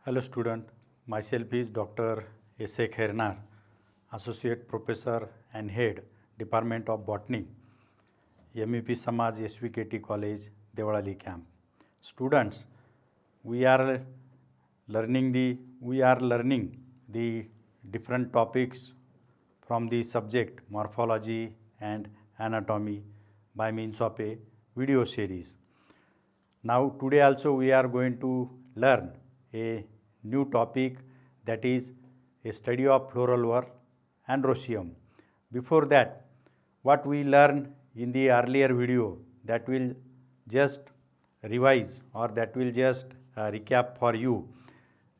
Hello student, myself is Dr. S.V.K. Khairnar, Associate Professor and Head, Department of Botany, MEP Samaj S.V.K.T College, Devalali Camp. Students, we are learning the different topics from the subject morphology and anatomy by means of a video series. Now today also we are going to learn a new topic, that is a study of Floral Whorl Androecium. Before that, what we learned in the earlier video, that will just revise or that will just recap for you.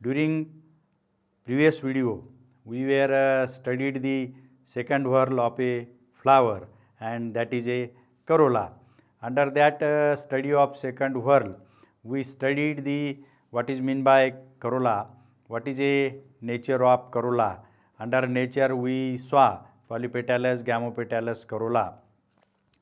During previous video, we were studied the second whorl of a flower, and that is a corolla. Under that study of second whorl, we studied the what is meant by corolla, what is a nature of corolla. Under nature we saw polypetalous, gamopetalous corolla.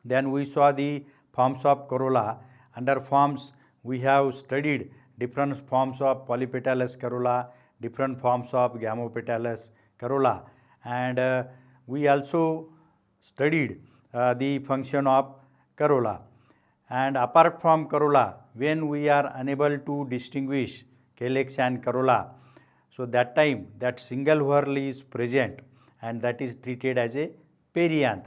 Then we saw the forms of corolla. Under forms we have studied different forms of polypetalous corolla, different forms of gamopetalous corolla, and we also studied the function of corolla. And apart from corolla, when we are unable to distinguish calyx and corolla, so that time that single whorl is present and that is treated as a perianth.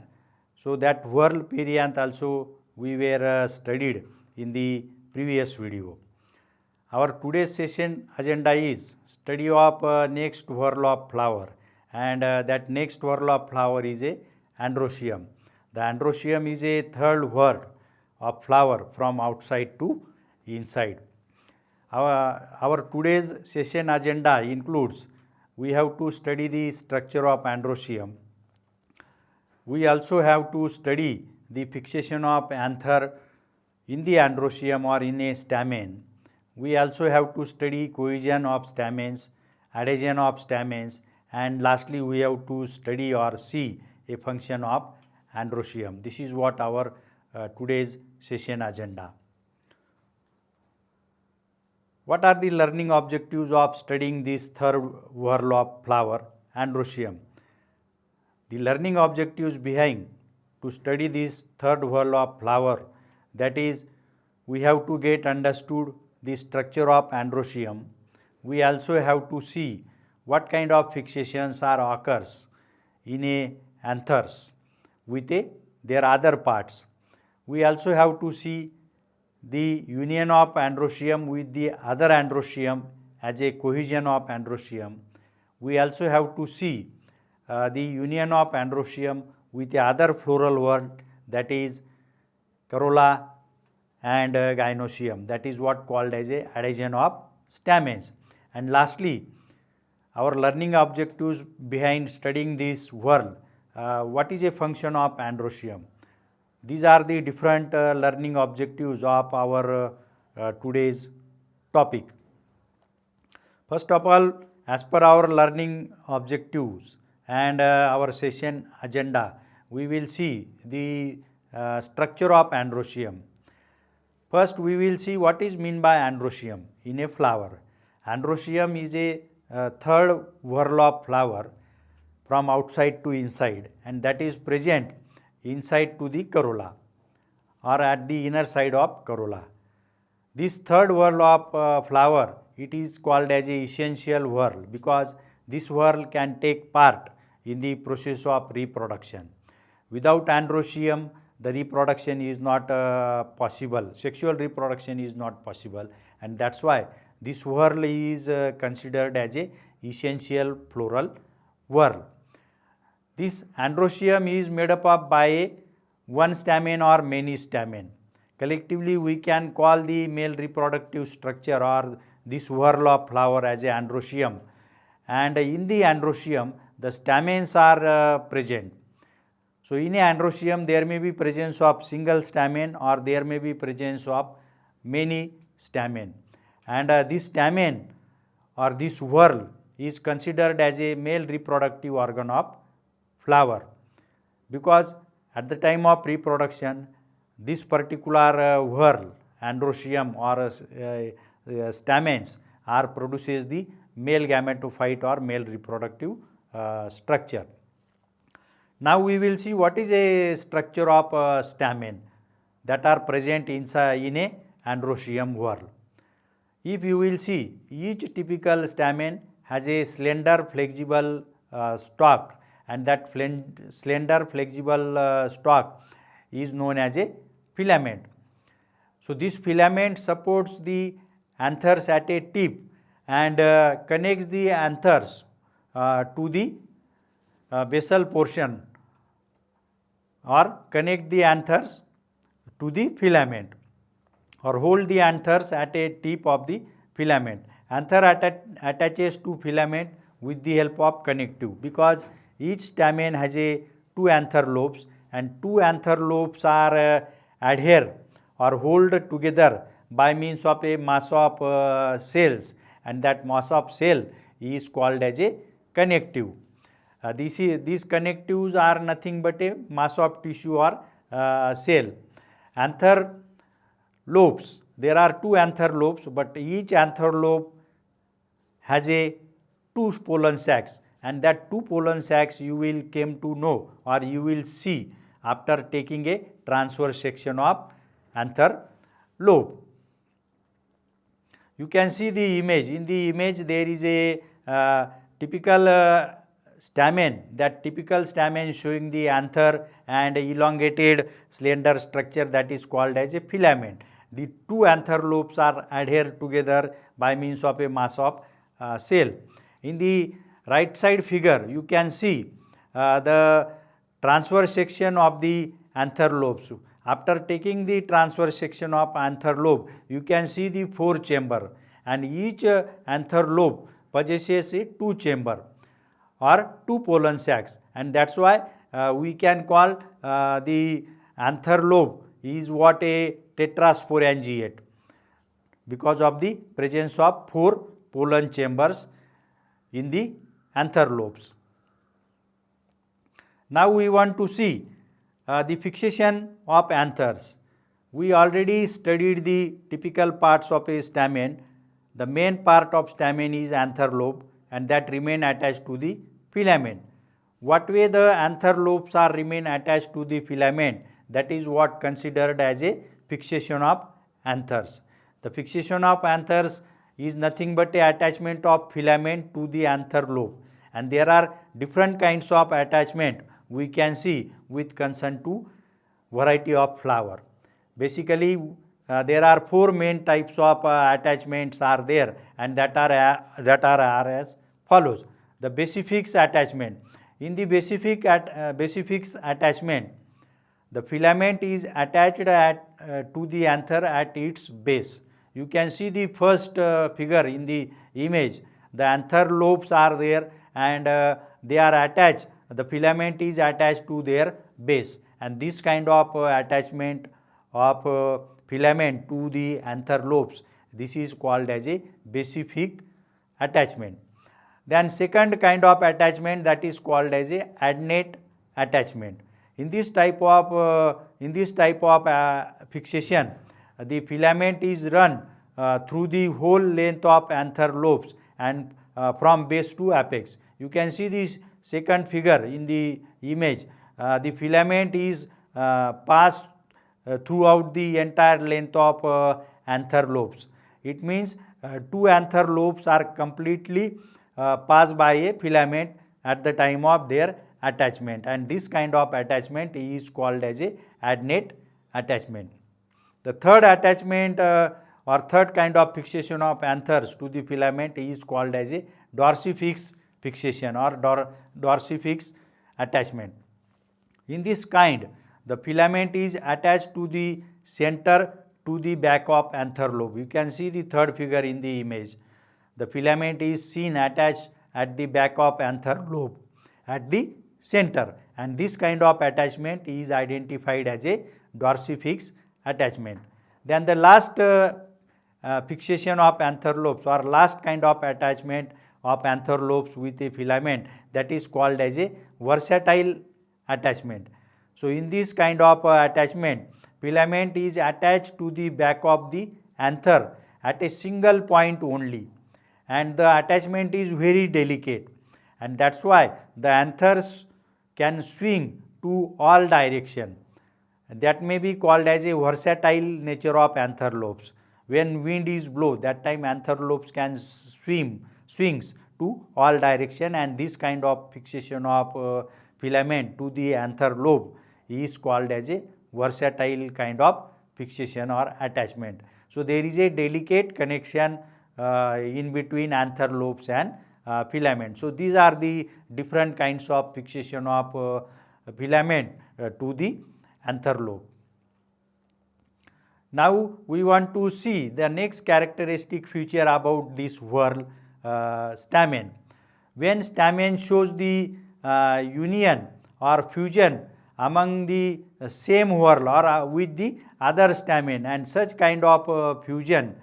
So that whorl perianth also we were studied in the previous video. Our today's session agenda is study of next whorl of flower, and that next whorl of flower is a Androecium. The Androecium is a third whorl of flower from outside to inside. Our today's session agenda includes, we have to study the structure of Androecium. We also have to study the fixation of anther in the Androecium or in a stamen. We also have to study cohesion of stamens, adhesion of stamens, and lastly we have to study or see a function of Androecium. This is what our today's session agenda. What are the learning objectives of studying this third whorl of flower, Androecium? The learning objectives behind to study this third whorl of flower, that is, we have to get understood the structure of Androecium. We also have to see what kind of fixations are occurs in a anthers with their other parts. We also have to see the union of Androecium with the other Androecium as a cohesion of Androecium. We also have to see the union of Androecium with the other floral whorl, that is corolla and gynoecium, that is what called as a adhesion of stamens. And lastly, our learning objectives behind studying this whorl, what is a function of Androecium. These are the different learning objectives of our today's topic. First of all, as per our learning objectives and our session agenda, we will see the structure of Androecium. First, we will see what is meant by Androecium in a flower. Androecium is a third whorl of flower from outside to inside, and that is present inside to the corolla or at the inner side of corolla. This third whorl of flower, it is called as a essential whorl because this whorl can take part in the process of reproduction. Without Androecium, the reproduction is not possible, sexual reproduction is not possible, and that's why this whorl is considered as a essential floral whorl. This Androecium is made up of by one stamen or many stamen. Collectively we can call the male reproductive structure or this whorl of flower as a Androecium, and in the Androecium the stamens are present. So in a Androecium there may be presence of single stamen or there may be presence of many stamen, and this stamen or this whorl is considered as a male reproductive organ of flower, because at the time of reproduction this particular whorl, Androecium or stamens or produces the male gametophyte or male reproductive structure. Now we will see what is a structure of stamen that are present in a Androecium whorl. If you will see, each typical stamen has a slender flexible stalk, and that slender flexible stalk is known as a filament. So this filament supports the anthers at a tip and connects the anthers to the basal portion, or connect the anthers to the filament, or hold the anthers at a tip of the filament. Anther attaches to filament with the help of connective, because each stamen has a two anther lobes, and two anther lobes are adhere or hold together by means of a mass of cells, and that mass of cell is called as a connective. These connectives are nothing but a mass of tissue or cell. Anther lobes, there are two anther lobes, but each anther lobe has a two pollen sacs, and that two pollen sacs you will came to know, or you will see after taking a transverse section of anther lobe. You can see the image. In the image there is a typical stamen, that typical stamen showing the anther and elongated slender structure, that is called as a filament. The two anther lobes are adhered together by means of a mass of cell. In the right side figure you can see the transverse section of the anther lobes. After taking the transverse section of anther lobe, you can see the four chamber, and each anther lobe possesses a two chamber or two pollen sacs, and that is why we can call the anther lobe is what a tetrasporangiate, because of the presence of four pollen chambers in the anther lobes. Now we want to see the fixation of anthers. We already studied the typical parts of a stamen. The main part of stamen is anther lobe, and that remain attached to the filament. What way the anther lobes are remain attached to the filament, that is what considered as a fixation of anthers. The fixation of anthers is nothing but a attachment of filament to the anther lobe, and there are different kinds of attachment we can see with concern to variety of flower. Basically there are four main types of attachments are there, and that are as follows. The basifix attachment. In the basifix attachment, the filament is attached to the anther at its base. You can see the first figure in the image. The anther lobes are there, and they are attached. The filament is attached to their base, and this kind of attachment of filament to the anther lobes, this is called as a basifix attachment. Then second kind of attachment, that is called as a adnate attachment. In this type of fixation, the filament is run through the whole length of anther lobes and from base to apex. You can see this second figure in the image. The filament is passed throughout the entire length of anther lobes. It means two anther lobes are completely passed by a filament at the time of their attachment, and this kind of attachment is called as a adnate attachment. The third attachment or third kind of fixation of anthers to the filament is called as a dorsifix fixation or dorsifix attachment. In this kind, the filament is attached to the center to the back of anther lobe. You can see the third figure in the image. The filament is seen attached at the back of anther lobe at the center, and this kind of attachment is identified as a dorsifix attachment. Then the last fixation of anther lobes or last kind of attachment of anther lobes with a filament, that is called as a versatile attachment. So in this kind of attachment, filament is attached to the back of the anther at a single point only, and the attachment is very delicate, and that is why the anthers can swing to all direction. That may be called as a versatile nature of anther lobes. When wind is blow, that time anther lobes can swings to all direction, and this kind of fixation of filament to the anther lobe is called as a versatile kind of fixation or attachment. So there is a delicate connection in between anther lobes and filament. So these are the different kinds of fixation of filament to the anther lobe. Now we want to see the next characteristic feature about this whorl stamen. When stamen shows the union or fusion among the same whorl or with the other stamen, and such kind of fusion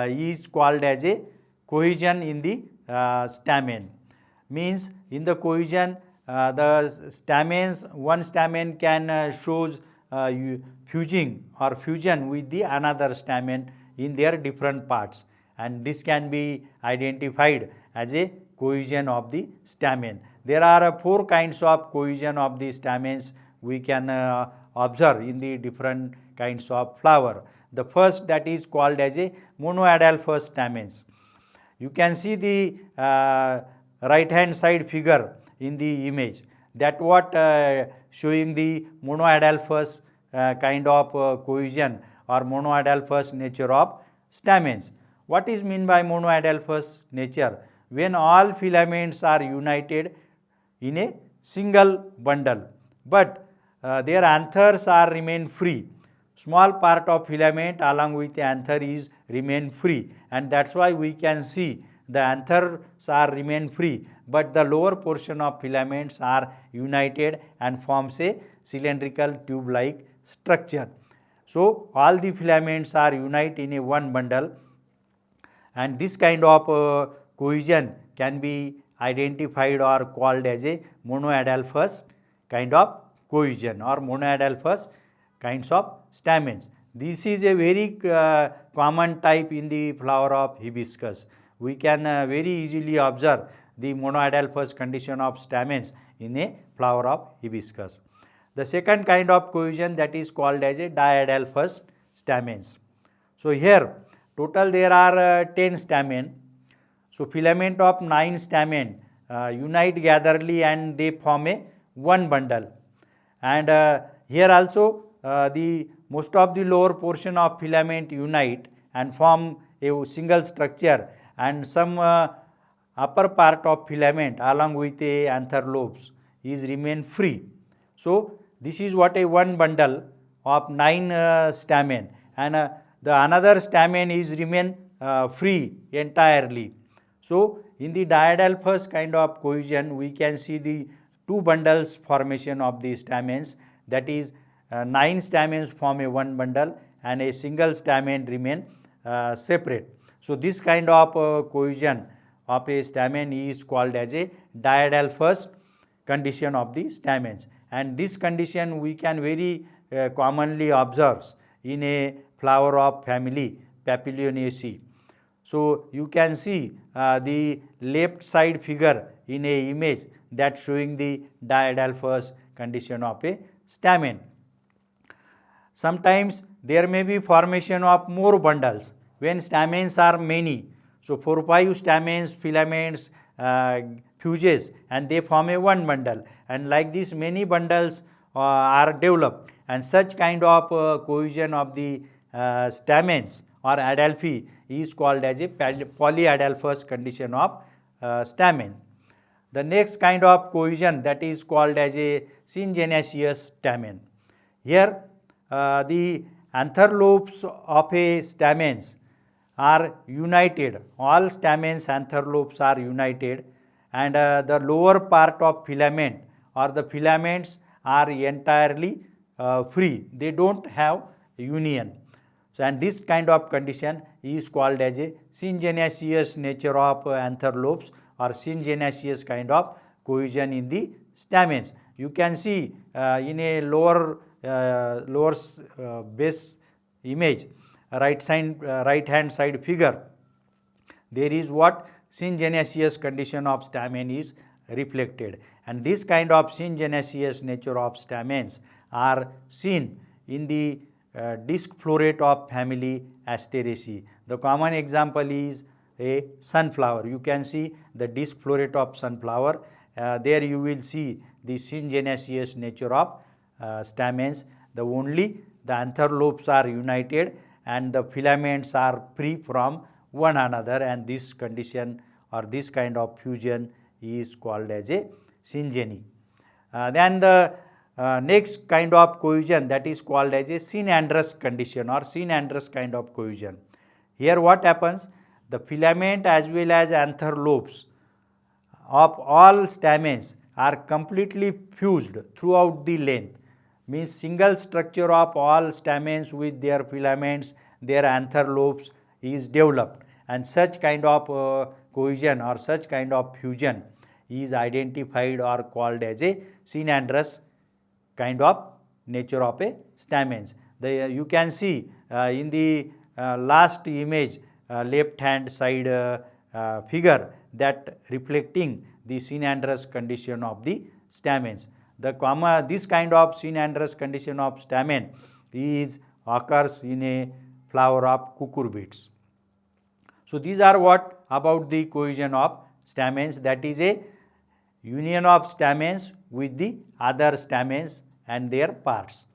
is called as a cohesion in the stamen. Means in the cohesion the stamens, one stamen can shows fusing or fusion with the another stamen in their different parts, and this can be identified as a cohesion of the stamen. There are 4 kinds of cohesion of the stamens we can observe in the different kinds of flower. The first, that is called as a monoadelphous stamens. You can see the right hand side figure in the image, that what showing the monoadelphous kind of cohesion or monoadelphous nature of stamens. What is mean by monoadelphous nature? When all filaments are united in a single bundle, but their anthers are remain free. Small part of filament along with the anther is remain free, and that is why we can see the anthers are remain free, but the lower portion of filaments are united and forms a cylindrical tube like structure. So all the filaments are unite in a one bundle, and this kind of cohesion can be identified or called as a monoadelphous kind of cohesion or monoadelphous kinds of stamens. This is a very common type in the flower of hibiscus. We can very easily observe the monoadelphous condition of stamens in a flower of hibiscus. The second kind of cohesion, that is called as a diadelphous stamens. So here total there are 10 stamen. So filament of 9 stamen unite gatherly and they form a one bundle, and here also the most of the lower portion of filament unite and form a single structure, and some upper part of filament along with the anther lobes is remain free. So this is what a one bundle of 9 stamen, and the another stamen is remain free entirely. So in the diadelphous kind of cohesion we can see the 2 bundles formation of the stamens, that is 9 stamens form a one bundle and a single stamen remain separate. So this kind of cohesion of a stamen is called as a diadelphous condition of the stamens, and this condition we can very commonly observe in a flower of family Papilionaceae. So you can see the left side figure in a image that showing the diadelphous condition of a stamen. Sometimes there may be formation of more bundles when stamens are many. So 4 or 5 stamens filaments fuses and they form a one bundle, and like this many bundles are developed, and such kind of cohesion of the stamens or adelphi is called as a polyadelphous condition of stamen. The next kind of cohesion, that is called as a syngenesis stamen. Here the anther lobes of a stamens are united, all stamens anther lobes are united, and the lower part of filament or the filaments are entirely free, they do not have union. So and this kind of condition is called as a syngenesis nature of anther lobes or syngenesis kind of cohesion in the stamens. You can see in a lower base image, right hand side figure, there is what syngenesis condition of stamen is reflected, and this kind of syngenesis nature of stamens are seen in the disc florate of family Asteraceae. The common example is a sunflower. You can see the disc florate of sunflower. There you will see the syngenesis nature of stamens. The anther lobes are united and the filaments are free from one another, and this condition or this kind of fusion is called as a syngeny. Then the next kind of cohesion, that is called as a synandrous condition or synandrous kind of cohesion. Here what happens? The filament as well as anther lobes of all stamens are completely fused throughout the length, means single structure of all stamens with their filaments, their anther lobes is developed, and such kind of cohesion or such kind of fusion is identified or called as a synandrous kind of nature of a stamens. You can see in the last image, left hand side figure, that reflecting the synandrous condition of the stamens. This kind of synandrous condition of stamen occurs in a flower of cucurbits. So these are what about the cohesion of stamens, that is a union of stamens with the other stamens and their parts.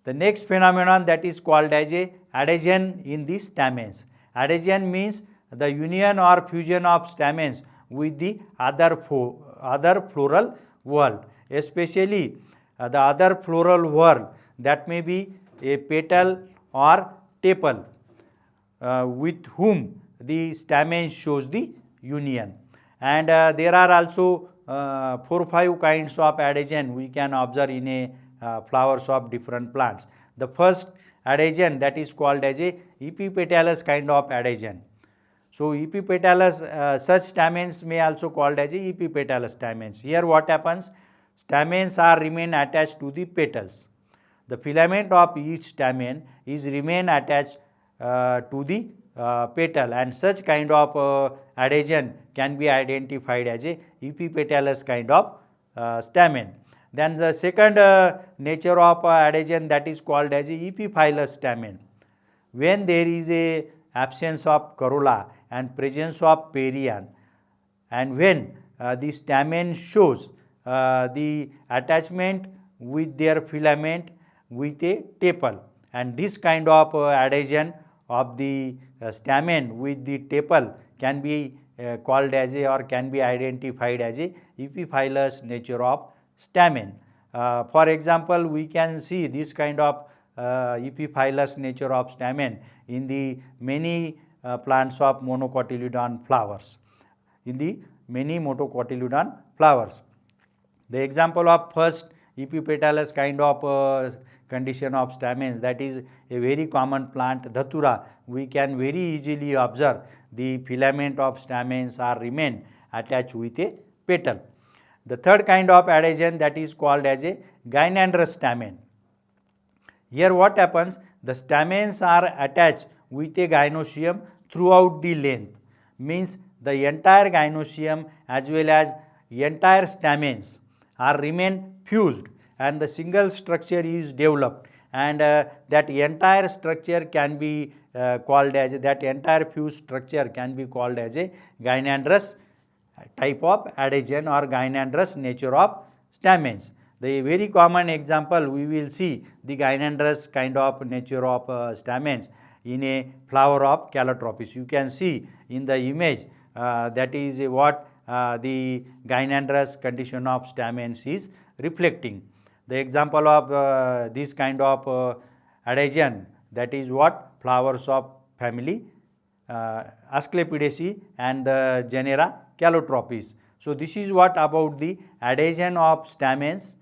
The next phenomenon, that is called as a adhesion in the stamens. Adhesion means the union or fusion of stamens with the other floral whorl, especially the other floral whorl, that may be a petal or tepal, with whom the stamen shows the union. And there are also 4-5 kinds of adhesion we can observe in a flowers of different plants. The first adhesion, that is called as a epipetalous kind of adhesion. So epipetalous, such stamens may also called as a epipetalous stamens. Here what happens? Stamens remain attached to the petals. The filament of each stamen is remain attached to the petal, and such kind of adhesion can be identified as a epipetalous kind of stamen. Then the second nature of adhesion, that is called as a epiphylous stamen. When there is a absence of corolla and presence of perianth, and when the stamen shows the attachment with their filament with a tepal, and this kind of adhesion of the stamen with the tepal can be called as a or can be identified as a epiphylous nature of stamen. For example, we can see this kind of epiphylous nature of stamen in the many plants of monocotyledon flowers. The example of first epipetalous kind of condition of stamens, that is a very common plant, Dhatura. We can very easily observe the filament of stamens remain attached with a petal. The third kind of adhesion, that is called as a gynandrous stamen. Here what happens? The stamens are attached with a gynoecium throughout the length, means the entire gynoecium as well as entire stamens remain fused, and the single structure is developed, and that entire structure can be called as that entire fused structure can be called as a gynandrous type of adhesion or gynandrous nature of stamens. The very common example we will see the gynandrous kind of nature of stamens in a flower of Calotropis. You can see in the image that is what the gynandrous condition of stamens is reflecting. The example of this kind of adhesion, that is what flowers of family Asclepidaceae and the genera Calotropis. So this is what about the adhesion of stamens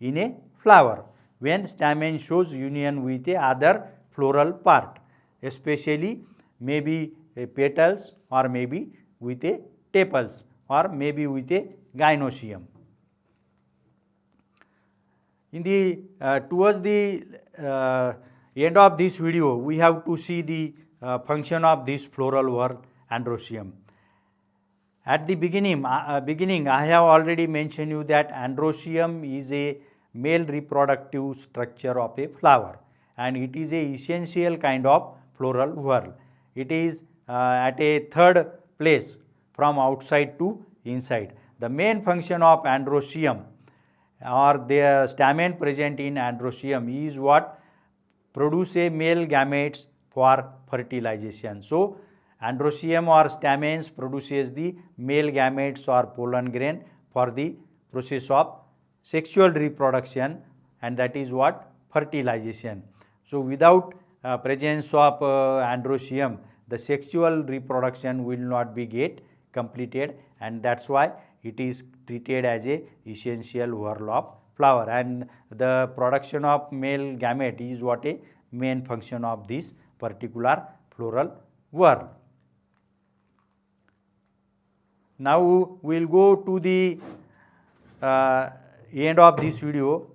in a flower, when stamen shows union with a other floral part, especially maybe a petals or maybe with a tepals or maybe with a gynoecium. In the towards the end of this video, we have to see the function of this Floral Whorl Androecium. At the beginning, I have already mentioned you that Androecium is a male reproductive structure of a flower, and it is a essential kind of floral whorl. It is at a third place from outside to inside. The main function of Androecium or the stamen present in Androecium is what? Produce a male gametes for fertilization. So, Androecium or stamens produces the male gametes or pollen grain for the process of sexual reproduction, and that is what? Fertilization. So, without presence of Androecium, the sexual reproduction will not be get completed, and that is why it is treated as a essential whorl of flower, and the production of male gamete is what a main function of this particular floral whorl. Now we will go to the end of this video.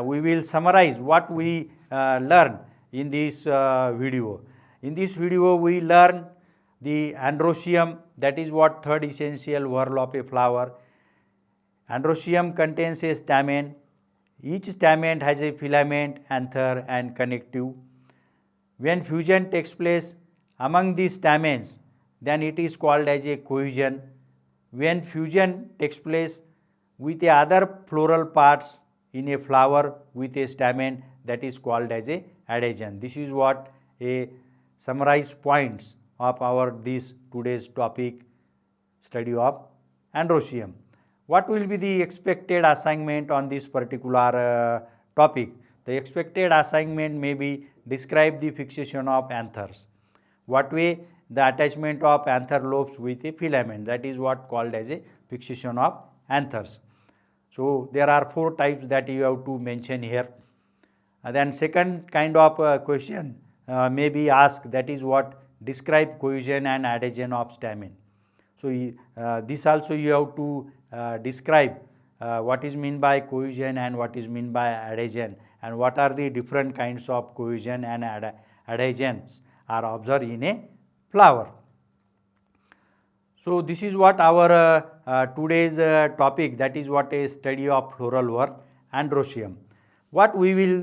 We will summarize what we learned in this video. In this video we learn the Androecium, that is what? Third essential whorl of a flower. Androecium contains a stamen. Each stamen has a filament, anther and connective. When fusion takes place among these stamens, then it is called as a cohesion. When fusion takes place with the other floral parts in a flower with a stamen, that is called as a adhesion. This is what a summarized points of our this today's topic, study of Androecium. What will be the expected assignment on this particular topic? The expected assignment may be describe the fixation of anthers. What way? The attachment of anther lobes with a filament, that is what called as a fixation of anthers. So, there are 4 types that you have to mention here. Then second kind of question may be asked, that is what? Describe cohesion and adhesion of stamen. So, this also you have to describe what is meant by cohesion and what is meant by adhesion, and what are the different kinds of cohesion and adhesions are observed in a flower. So, this is what our today's topic, that is what a study of floral whorl Androecium. What we will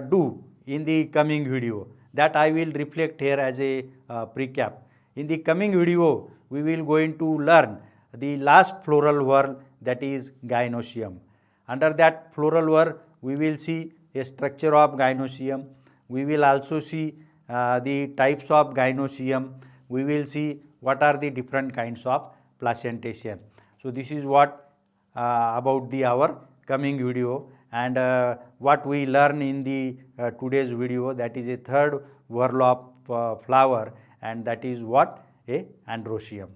do in the coming video, that I will reflect here as a precap. In the coming video, we will going to learn the last floral whorl, that is gynoecium. Under that floral whorl, we will see a structure of gynoecium. We will also see the types of gynoecium. We will see what are the different kinds of placentation. So, this is what about the our coming video, and what we learn in the today's video, that is a third whorl of flower, and that is what? A Androecium.